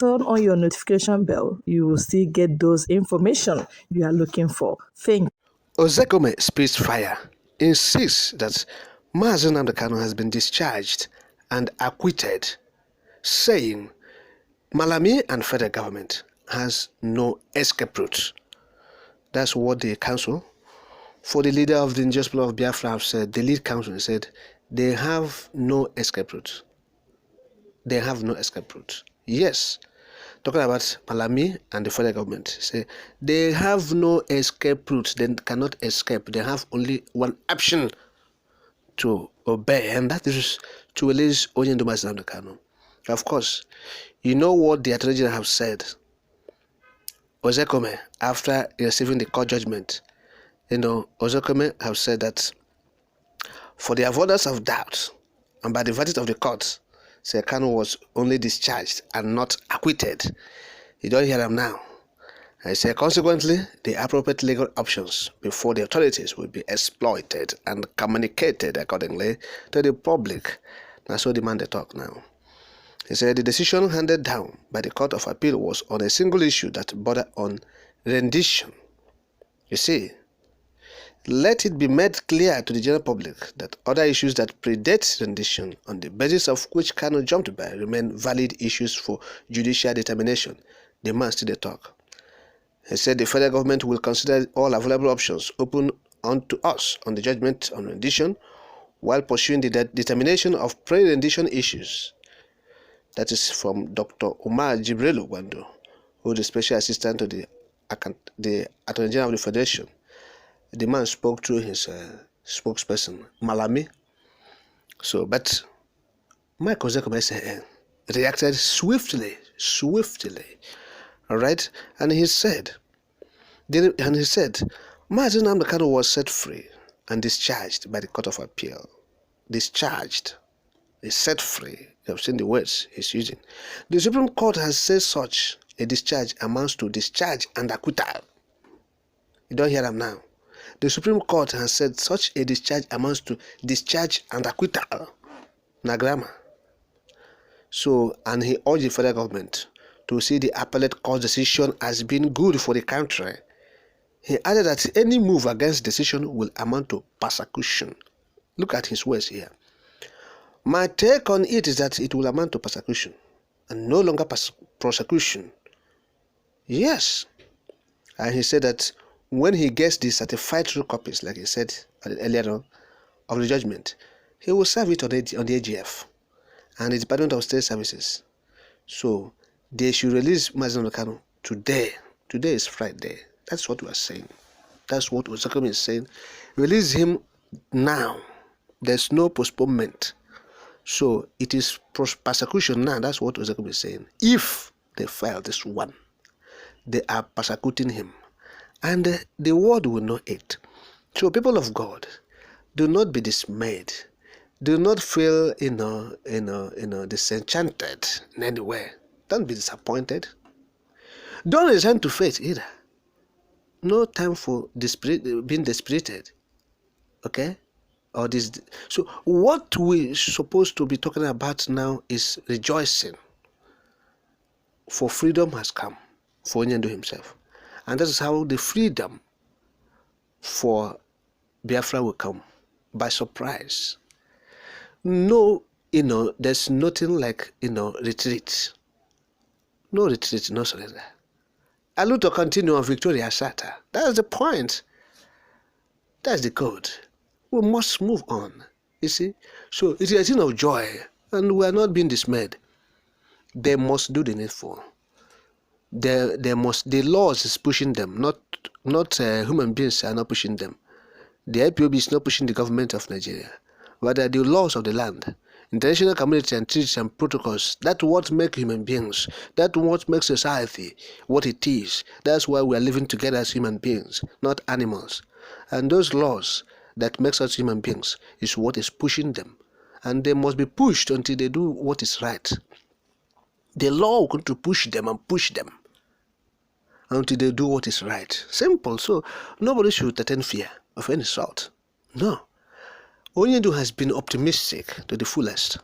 turn on your notification bell. You will still get those information you are looking for. Thank Ozekhome spits fire, insists that Nnamdi Kanu has been discharged and acquitted, saying Malami and federal government has no escape route. That's what the council for the leader of the indigenous people of Biafra have said. The lead council said they have no escape route. They have no escape route. Yes, talking about Malami and the federal government, say they have no escape route. They cannot escape. They have only one option to obey, and that is to release Nnamdi Kanu. Of course, you know what the Attorney General have said. Ozekhome, after receiving the court judgment, Ozekhome have said that for the avoidance of doubt and by the verdict of the court, say Kanu was only discharged and not acquitted. You don't hear them now. I say consequently, the appropriate legal options before the authorities will be exploited and communicated accordingly to the public. That's what the man they talk now. He said the decision handed down by the Court of Appeal was on a single issue that bordered on rendition. You see, let it be made clear to the general public that other issues that predate rendition, on the basis of which Kanu jumped by, remain valid issues for judicial determination. The man still talk. He said the federal government will consider all available options open unto us on the judgment on rendition while pursuing the determination of pre-rendition issues. That is from Dr. Umar Jibril Wando, who is the special assistant to the Attorney General of the Federation. The man spoke through his spokesperson, Malami. So, but Mike Ozekhome reacted swiftly, all right? And he said, Nnamdi Kanu was set free and discharged by the Court of Appeal. Discharged. Is set free. You have seen the words he's using. The Supreme Court has said such a discharge amounts to discharge and acquittal. You don't hear them now. The Supreme Court has said such a discharge amounts to discharge and acquittal. Na grammar. So, and he urged the federal government to see the appellate court decision as being good for the country. He added that any move against decision will amount to persecution. Look at his words here. My take on it is that it will amount to persecution and no longer prosecution. Yes. And he said that when he gets the certified true copies, like he said earlier on, of the judgment, he will serve it on the AGF and the Department of State Services. So they should release Nnamdi Kanu today. Today is Friday. That's what we are saying. That's what Ozekhome is saying. Release him now. There's no postponement. So it is persecution now. That's what Ozekhome is saying. If they file this one, they are persecuting him. And the world will know it. So people of God, do not be dismayed. Do not feel, disenchanted in any way. Don't be disappointed. Don't resign to faith either. No time for being dispirited. Okay? Or this. So what we're supposed to be talking about now is rejoicing. For freedom has come for Nnamdi himself. And that is how the freedom for Biafra will come. By surprise. No, there's nothing like, retreat. No retreat, no surrender. Aluto continue on Victoria Sata. That's the point. That's the code. We must move on. You see? So it is a thing of joy. And we are not being dismayed. They must do the needful. The laws is pushing them, not human beings are not pushing them. The IPOB is not pushing the government of Nigeria. Rather, the laws of the land, international community and treaties and protocols, that's what make human beings. That's what makes society what it is. That's why we are living together as human beings, not animals. And those laws that makes us human beings is what is pushing them. And they must be pushed until they do what is right. The law will going to push them until they do what is right. Simple. So nobody should entertain fear of any sort. No. Nnamdi has been optimistic to the fullest.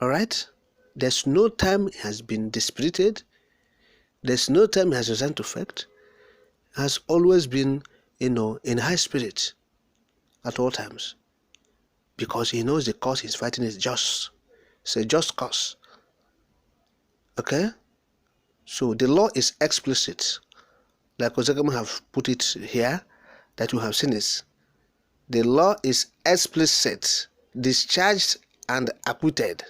All right? There's no time he has been dispirited. There's no time he has resigned to fact. He has always been, in high spirit at all times, because he knows the cause he's fighting is just. It's a just cause. Okay? So the law is explicit. Like Ozekhome have put it here, that you have seen it. The law is explicit, discharged and acquitted.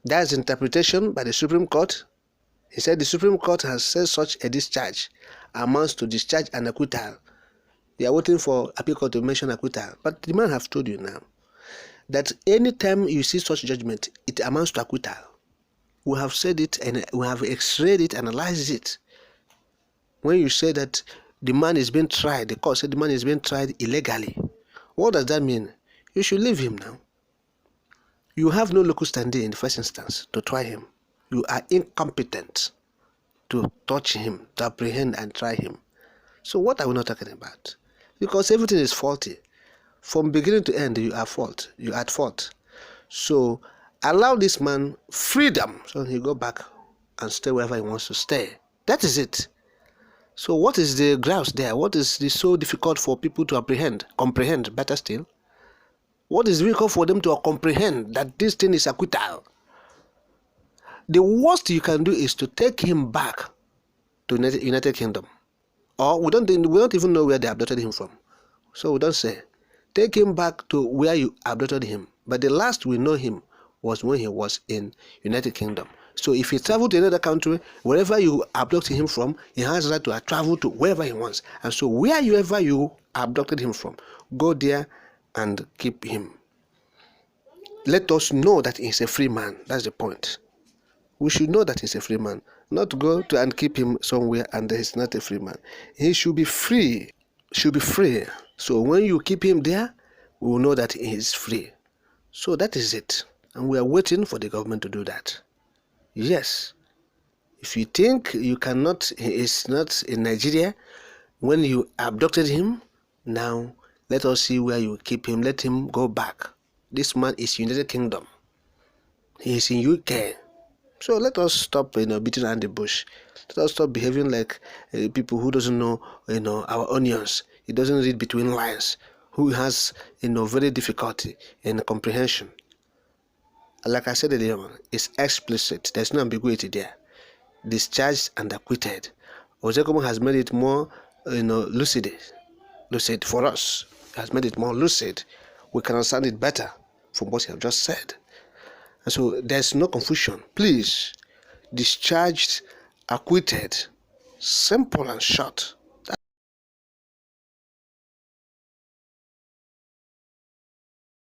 That is interpretation by the Supreme Court. He said the Supreme Court has said such a discharge amounts to discharge and acquittal. You are waiting for appeal court to mention acquittal. But the man have told you now that anytime you see such judgment, it amounts to acquittal. We have said it and we have x-rayed it, analyzed it. When you say that the man is being tried, the court said the man is being tried illegally. What does that mean? You should leave him now. You have no locus standi in the first instance to try him. You are incompetent to touch him, to apprehend and try him. So what are we not talking about? Because everything is faulty. From beginning to end, you are at fault. So allow this man freedom so he go back and stay wherever he wants to stay. That is it. So what is the grouse there? What is so difficult for people to comprehend, better still? What is difficult for them to comprehend that this thing is acquittal? The worst you can do is to take him back to United Kingdom. Or we don't even know where they abducted him from. So we don't say. Take him back to where you abducted him. But the last we know him was when he was in United Kingdom. So if he traveled to another country, wherever you abducted him from, he has the right to travel to wherever he wants. And so wherever you abducted him from, go there and keep him. Let us know that he's a free man. That's the point. We should know that he's a free man. Not go to and keep him somewhere and he's not a free man. He should be free. Should be free. So when you keep him there, we will know that he is free. So that is it. And we are waiting for the government to do that. Yes. If you think he is not in Nigeria, when you abducted him, now let us see where you keep him. Let him go back. This man is United Kingdom. He is in UK. So let us stop, beating around the bush. Let us stop behaving like people who doesn't know, our onions. He doesn't read between lines. Who has, very difficulty in comprehension. Like I said earlier, it's explicit. There's no ambiguity there. Discharged and acquitted. Ozekhome has made it more, lucid for us. He has made it more lucid. We can understand it better from what you have just said. And so there's no confusion. Please, discharged, acquitted, simple and short.